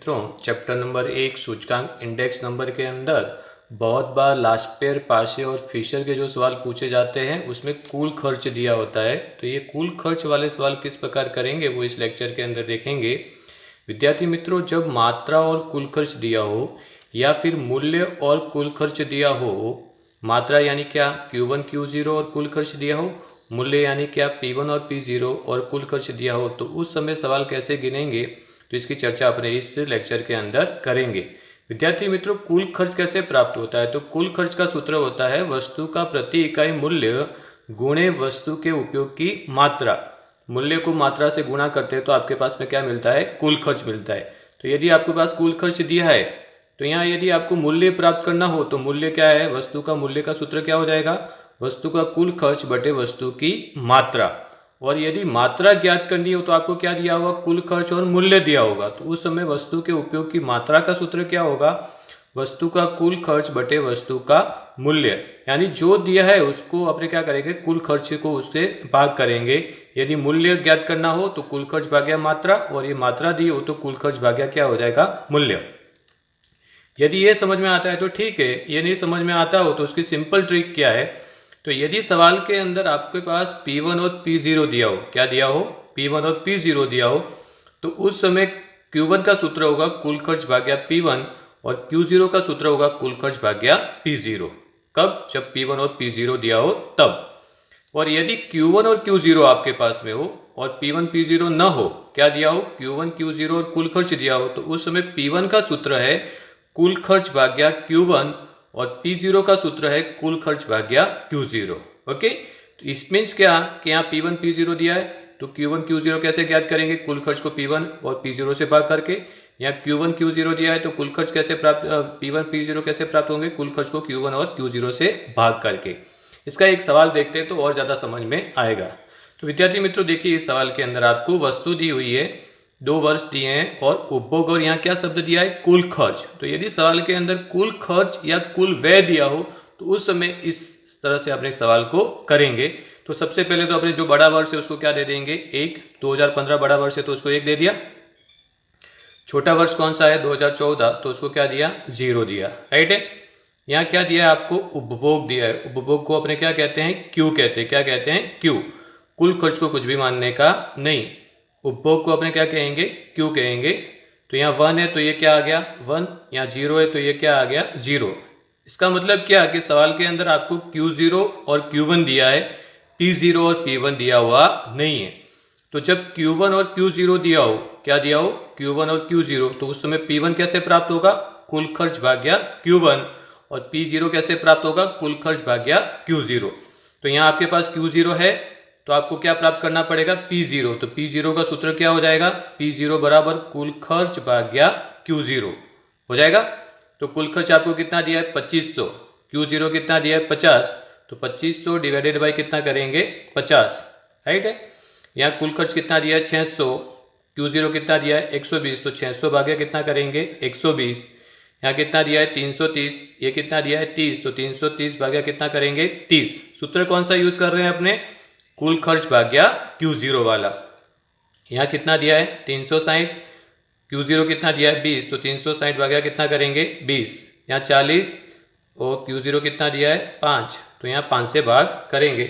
मित्रों, chapter number 1 सूचकांक index number के अंदर बहुत बार लास्पेयर, पाशे और फिशर के जो सवाल पूछे जाते हैं उसमें कुल खर्च दिया होता है। तो ये कुल खर्च वाले सवाल किस प्रकार करेंगे वो इस लेक्चर के अंदर देखेंगे। विद्यार्थी मित्रों, जब मात्रा और कुल खर्च दिया हो या फिर मूल्य और कुल खर्च दिया हो, मात्रा यानी क्या Q1 Q0 और कुल खर्च दिया हो, मूल्य यानी क्या P1 और P0 और कुल खर्च दिया हो, तो उस समय सवाल कैसे गिनेंगे तो इसकी चर्चा अपने इस लेक्चर के अंदर करेंगे। विद्यार्थी मित्रों, कुल खर्च कैसे प्राप्त होता है? तो कुल खर्च का सूत्र होता है वस्तु का प्रति इकाई मूल्य गुणे वस्तु के उपयोग की मात्रा। मूल्य को मात्रा से गुणा करते हैं तो आपके पास में क्या मिलता है? कुल खर्च मिलता है। तो यदि आपके पास कुल खर्च दिया है तो यहाँ यदि आपको मूल्य प्राप्त करना हो तो मूल्य क्या है? वस्तु का मूल्य का सूत्र क्या हो जाएगा? वस्तु का कुल खर्च बटे वस्तु की मात्रा। और यदि मात्रा ज्ञात करनी हो तो आपको क्या दिया होगा? कुल खर्च और मूल्य दिया होगा। तो उस समय वस्तु के उपयोग की मात्रा का सूत्र क्या होगा? वस्तु का कुल खर्च बटे वस्तु का मूल्य। यानी जो दिया है उसको अपने क्या करेंगे? कुल खर्च को उससे भाग करेंगे। यदि मूल्य ज्ञात करना हो तो कुल खर्च भाग्या मात्रा, और ये मात्रा दी हो तो कुल खर्च भाग्या क्या हो जाएगा? मूल्य। यदि ये समझ में आता है तो ठीक है, ये नहीं समझ में आता हो तो उसकी सिंपल ट्रिक क्या है? तो यदि सवाल के अंदर आपके पास P1 और P0 दिया हो, क्या दिया हो? P1 और P0 दिया हो, तो उस समय Q1 का सूत्र होगा कुल खर्च भाग्या P1 और Q0 का सूत्र होगा कुल खर्च भाग्या P0। कब? जब P1 और P0 दिया हो तब। और यदि Q1 और Q0 आपके पास में हो और P1 P0 न हो, क्या दिया हो? Q1 Q0 और कुल खर्च दिया हो, तो उस समय P1 का सूत्र है कुल खर्च भाग्या Q1 और P0 का सूत्र है कुल खर्च भाग्या Q0। ओके, तो इस मीन्स क्या कि यहाँ P1 P0 दिया है तो Q1 Q0 कैसे ज्ञात करेंगे? कुल खर्च को P1 और P0 से भाग करके। यहाँ Q1 Q0 दिया है तो कुल खर्च कैसे प्राप्त, P1 P0 कैसे प्राप्त होंगे? कुल खर्च को Q1 और Q0 से भाग करके। इसका एक सवाल देखते हैं तो और ज़्यादा समझ में आएगा। तो विद्यार्थी मित्रों देखिए, इस सवाल के अंदर आपको वस्तु दी हुई है, 2 वर्ष दिए हैं और उपभोग, और यहाँ क्या शब्द दिया है? कुल खर्च। तो यदि सवाल के अंदर कुल खर्च या कुल व्यय दिया हो तो उस समय इस तरह से अपने सवाल को करेंगे। तो सबसे पहले तो अपने जो बड़ा वर्ष है उसको क्या दे देंगे? 1। 2015 बड़ा वर्ष है तो उसको 1 दे दिया। छोटा वर्ष कौन सा है? 2014, तो उसको क्या दिया? 0 दिया। राइट है। यहाँ क्या दिया है आपको? उपभोग दिया है। उपभोग को अपने क्या कहते हैं? क्यू कहते हैं। क्या कहते हैं? क्यू। कुल खर्च को कुछ भी मानने का नहीं, उपभोग को अपने क्या कहेंगे? क्यू कहेंगे। तो यहाँ 1 है तो ये क्या आ गया? 1। यहाँ 0 है तो ये क्या आ गया? 0। इसका मतलब क्या कि सवाल के अंदर आपको Q0 और Q1 दिया है, P0 और P1 दिया हुआ नहीं है। तो जब Q1 और Q0 दिया हो, क्या दिया हो? Q1 और Q0, तो उस समय P1 कैसे प्राप्त होगा? कुल खर्च भाग्या Q1। और P0 कैसे प्राप्त होगा? कुल खर्च भाग्या Q0। तो यहाँ आपके पास Q0 है तो आपको क्या प्राप्त करना पड़ेगा? P0। तो P0 का सूत्र क्या हो जाएगा? P0 बराबर कुल खर्च भाग्या Q0 हो जाएगा। तो कुल खर्च आपको कितना दिया है? 2500। Q0 कितना दिया है? 50। तो 2500 डिवाइडेड बाई कितना करेंगे? 50। राइट है। यहाँ कुल खर्च कितना दिया है? 600। Q0 कितना दिया है? 120। तो 600 भाग्या कितना करेंगे? 120। यहाँ कितना दिया है? 330। ये कितना दिया है? 30। तो 330 भाग्या कितना करेंगे? 30। सूत्र कौन सा यूज कर रहे हैं अपने? कुल खर्च भाग्या Q0 वाला। यहाँ कितना दिया है? 360। Q0 कितना दिया है? 20। तो 360 भाग्या कितना करेंगे? 20। यहाँ 40 और Q0 कितना दिया है? 5। तो यहाँ 5 से भाग करेंगे।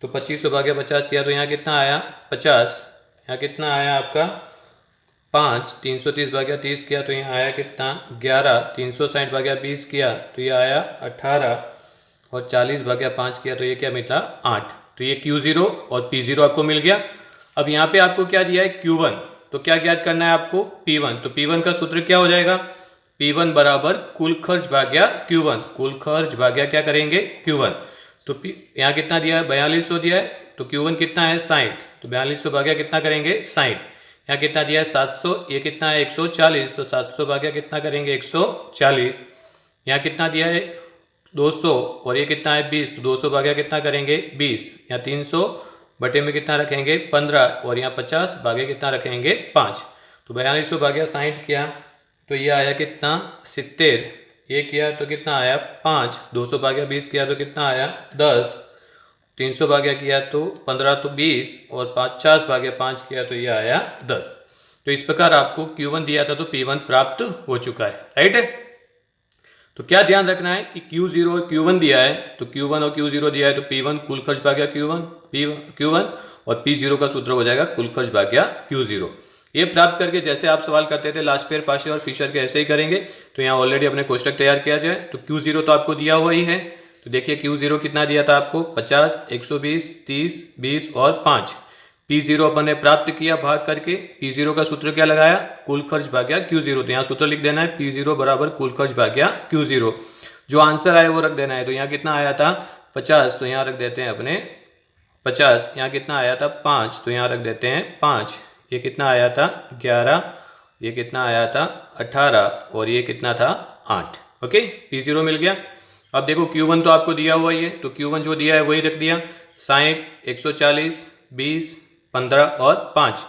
तो 2500 भाग्या 50 किया तो यहाँ कितना आया? 50। यहाँ कितना आया आपका? 5। 330 भाग्या 30 किया तो यहाँ आया कितना? 11। 360 भाग्या 20 किया तो ये आया 18। और 40 भाग्या 5 किया तो ये क्या मिला? 8। तो ये Q0 और P0 आपको मिल गया। अब यहाँ पे आपको क्या दिया है? Q1। तो क्या ज्ञात करना है आपको? P1। तो P1 का सूत्र क्या हो जाएगा? P1 बराबर कुल खर्च भाग्या Q1। कुल खर्च भाग्या क्या करेंगे? Q1। तो यहाँ कितना दिया है? 4200 दिया है। तो Q1 कितना है? 60। तो 4200 भाग्या कितना करेंगे? 60। यहाँ कितना दिया है? 700। ये कितना है? 140। तो 700 भाग्या कितना करेंगे? 140। यहाँ कितना दिया है? 200। और ये कितना है? 20। तो 200 भाग्या कितना करेंगे? 20। यहाँ 300 बटे में कितना रखेंगे? 15। और यहाँ 50 भागे कितना रखेंगे? 5। तो 4200 भाग्या 60 किया तो ये आया कितना? 70। ये किया तो कितना आया? 5। 200 भाग्या 20 किया तो कितना आया? 10। 300 भाग्या किया तो 15 तो 20। और 50 भाग्या 5 किया तो ये आया 10। तो इस प्रकार आपको Q1 दिया था तो P1 प्राप्त हो चुका है, राइट है। तो क्या ध्यान रखना है कि Q0 और Q1 दिया है, तो Q1 और Q0 दिया है तो P1 कुल खर्च भाग्या Q1 और P0 का सूत्र हो जाएगा कुल खर्च भाग्या Q0। ये प्राप्त करके जैसे आप सवाल करते थे लास्पेयर, पाशे और फिशर के, ऐसे ही करेंगे। तो यहाँ ऑलरेडी अपने कोष्टक तैयार किया जाए। तो Q0 तो आपको दिया हुआ ही है, तो देखिए Q0 कितना दिया था आपको, 50, 120, 30, 20 और 5। P0 अपन ने प्राप्त किया भाग करके। P0 का सूत्र क्या लगाया, कुल खर्च भाग्या Q0। तो यहाँ सूत्र लिख देना है P0 बराबर कुल खर्च भाग्या Q0। जो आंसर आया वो रख देना है। तो यहाँ कितना आया था 50, तो यहाँ रख देते हैं अपने 50। यहाँ कितना आया था 5, तो यहाँ रख देते हैं 5। ये कितना आया था 11, ये कितना आया था 18 और ये कितना था 8। ओके, P0 मिल गया। अब देखो Q1 तो आपको दिया हुआ ही है, तो Q1 जो दिया है वही रख दिया, 60, 140, 20, 15 और 5।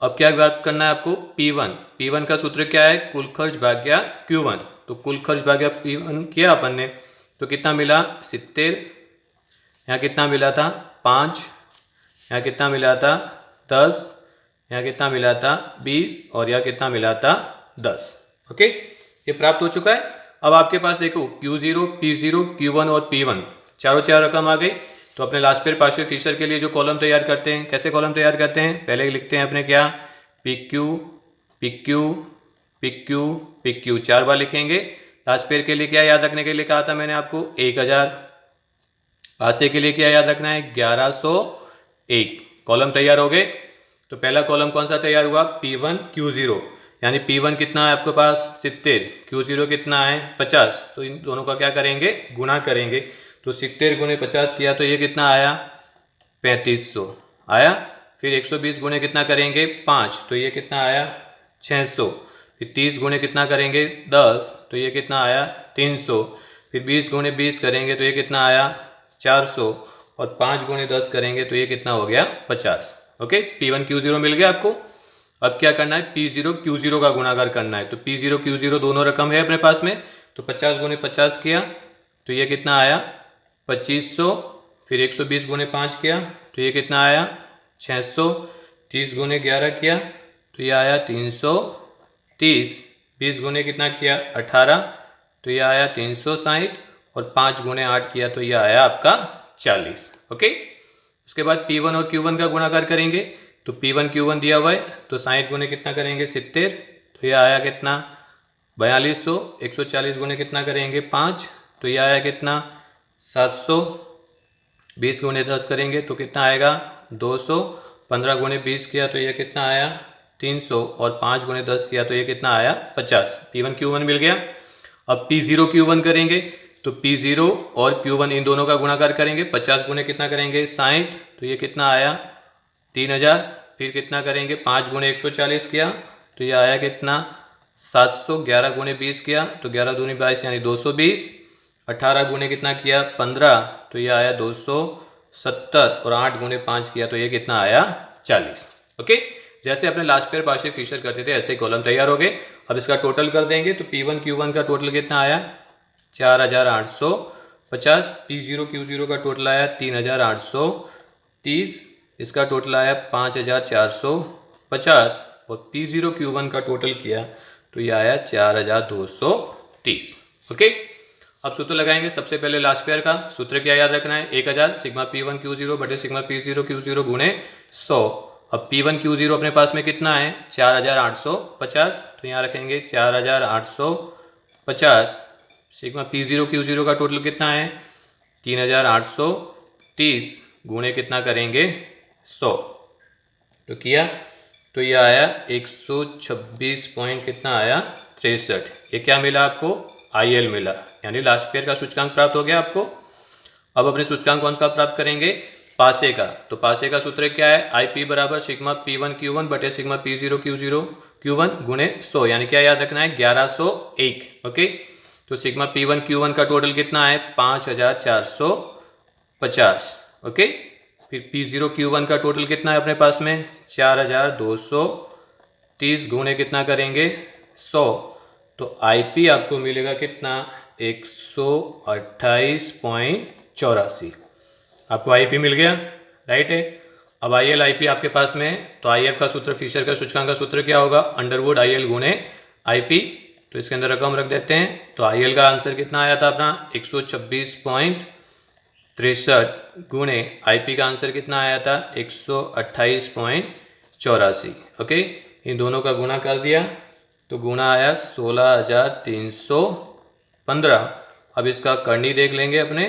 अब क्या बात करना है आपको, P1 का सूत्र क्या है, कुल खर्च भाग्या Q1। तो कुल खर्च भाग्या P1 किया अपन ने, तो कितना मिला 70। यहाँ कितना मिला था 5, यहाँ कितना मिला था 10, यहाँ कितना मिला था 20 और यहाँ कितना मिला था 10। ओके, ये प्राप्त हो चुका है। अब आपके पास देखो Q0, P0, Q1 और P1 चारों चार रकम आ गई। तो अपने लास्पेयर, पार्शियल, फिशर के लिए जो कॉलम तैयार करते हैं, कैसे कॉलम तैयार करते हैं, पहले लिखते हैं अपने क्या, PQ, PQ, PQ, PQ 4 बार लिखेंगे। लास्पेयर के लिए क्या याद रखने के लिए कहा था मैंने आपको, 1000। पासे के लिए क्या याद रखना है, 1101। कॉलम तैयार हो गए। तो पहला कॉलम कौन सा तैयार हुआ, P1 Q0, यानी P1 कितना है आपके पास 70, Q0 कितना है 50। तो इन दोनों का क्या करेंगे, गुणा करेंगे। तो 70 गुणे 50 किया तो ये कितना आया 3500 आया। फिर 120 गुणे कितना करेंगे 5, तो ये कितना आया 600। फिर 30 गुणे कितना करेंगे 10, तो ये कितना आया 300। फिर 20 गुणे 20 करेंगे तो ये कितना आया 400। और 5 गुणे 10 करेंगे तो ये कितना हो गया 50। ओके, P1 Q0 मिल गया आपको। अब क्या करना है, P0 Q0 का गुणाकार करना है। तो P0 Q0 दोनों रकम है अपने पास में। तो 50 गुणे 50 किया तो ये कितना आया 2500। फिर 120 गुणे 5 किया तो ये कितना आया 600। 30 गुणे 11 किया तो ये आया 330। 20 गुणे कितना किया 18, तो ये आया 360। और 5 गुणे 8 किया तो ये आया आपका 40। ओके, उसके बाद P1 और Q1 का गुणाकार करेंगे। तो P1 Q1 दिया हुआ है, तो 60 गुणे कितना करेंगे 70, तो ये आया कितना 4200। 140 गुणे कितना करेंगे 5, तो ये आया कितना 700। 20 गुणे 10 करेंगे तो कितना आएगा 200। 15 गुणे 20 किया तो ये कितना आया 300। और 5 गुणे 10 किया तो ये कितना आया 50। P1 Q1 मिल गया। अब P0 Q1 करेंगे। तो P0 और Q1 इन दोनों का गुणाकार करेंगे। 50 गुणे कितना करेंगे 60, तो ये कितना आया 3000। फिर कितना करेंगे 5 गुणे 140 किया तो ये आया कितना 700। 11 गुणे 20 किया तो 11 दूनी 22 यानी 220। 18 गुणे कितना किया 15, तो ये आया 270। और 8 गुणे 5 किया तो ये कितना आया 40। ओके, जैसे अपने लास्ट पेयर, पार्शियल, फिशर करते थे ऐसे ही कॉलम तैयार हो गए। अब इसका टोटल कर देंगे। तो P1 Q1 का टोटल कितना आया 4850। P0 Q0 का टोटल आया 3830। इसका टोटल आया 5450। और P0 Q1 का टोटल किया तो ये आया 4230। ओके, अब सूत्र लगाएंगे। सबसे पहले लास्ट पेयर का सूत्र क्या याद रखना है, 1000 सिग्मा P1 Q0 बटे सिग्मा P0 Q0 गुणे 100। अब P1 Q0 अपने पास में कितना है 4850, तो यहाँ रखेंगे 4850। सिग्मा P0 Q0 का टोटल कितना है 3830 गुणे कितना करेंगे 100, तो किया तो ये आया 126 पॉइंट कितना आया 63। ये क्या मिला आपको, IL मिला, यानी लास्ट पेयर का सूचकांक प्राप्त हो गया आपको। अब अपने सूचकांक कौन सा प्राप्त करेंगे, पासे का। तो पासे का सूत्र क्या है, IP बराबर सिग्मा P1 Q1 बटे सिग्मा P0 Q1 गुणे 100, यानी क्या याद रखना है 1101। ओके, तो सिग्मा P1 Q1 का टोटल कितना है 5450। ओके, फिर P0 Q1 का टोटल कितना है अपने पास में 4230 गुणे कितना करेंगे 100, तो IP आपको मिलेगा कितना 128.84। आपको IP मिल गया, राइट है। अब आई एल आई पी आपके पास में है, तो आई एफ का सूत्र, फिशर का सूचकांक का सूत्र क्या होगा, अंडरवुड आई एल गुणे आई पी। तो इसके अंदर रकम रख देते हैं। तो आई एल का आंसर कितना आया था अपना 126.63 गुणे आई पी का आंसर कितना आया था 128.84। ओके, इन दोनों का गुणा कर दिया तो गुणा आया 16,315। अब इसका करनी देख लेंगे अपने,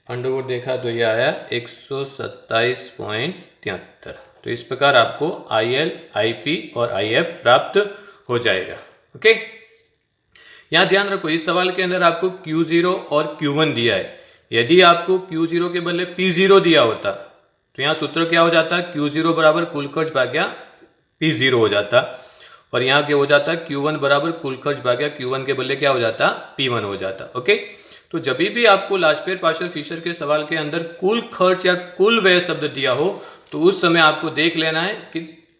अंडरवुड देखा तो ये आया 127.73। तो इस प्रकार आपको आई एल, आई पी और आई एफ प्राप्त हो जाएगा। ओके, यहाँ ध्यान रखो, इस सवाल के अंदर आपको Q0 और Q1 दिया है। यदि आपको Q0 के बदले P0 दिया होता तो यहाँ सूत्र क्या हो जाता, Q0 बराबर कुल खर्च भाग्या P0 हो जाता, और यहाँ क्या हो जाता, Q1 बराबर कुल खर्च भाग्या Q1 के बदले क्या हो जाता, P1 हो जाता। ओके, तो जब भी आपको लास्पेयर पार्शियल फिशर के सवाल के अंदर कुल खर्च या कुल व्यय शब्द दिया हो तो उस समय आपको देख लेना है कि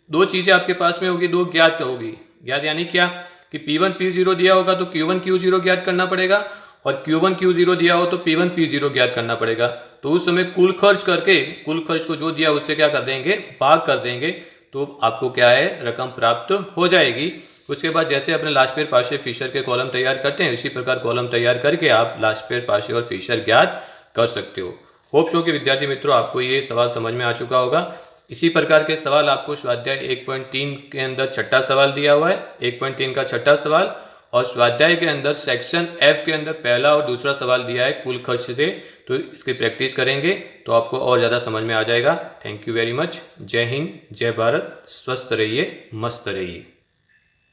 दो चीजें आपके पास में होगी, दो ज्ञात होगी। ज्ञात यानी क्या कि P1 P0 दिया होगा तो Q1 Q0 ज्ञात करना पड़ेगा, और Q1 Q0 दिया हो तो P1 P0 ज्ञात करना पड़ेगा। तो उस समय कुल खर्च करके कुल खर्च को जो दिया उससे क्या कर देंगे, भाग कर देंगे, तो आपको क्या है, रकम प्राप्त हो जाएगी। उसके बाद जैसे अपने लास्पेयर पार्शियल फिशर के कॉलम तैयार करते हैं इसी प्रकार कॉलम तैयार करके आप लास्पेयर पार्शियल और फिशर ज्ञात कर सकते हो। होप सो के विद्यार्थी मित्रों आपको ये सवाल समझ में आ चुका होगा। इसी प्रकार के सवाल आपको स्वाध्याय 1.3 के अंदर छठा सवाल दिया हुआ है, 1.3 का छठा सवाल, और स्वाध्याय के अंदर सेक्शन F के अंदर पहला और दूसरा सवाल दिया है कुल खर्च से। तो इसकी प्रैक्टिस करेंगे तो आपको और ज़्यादा समझ में आ जाएगा। Thank you very much. जय हिंद, जय भारत, स्वस्थ रहिए, मस्त रहिए।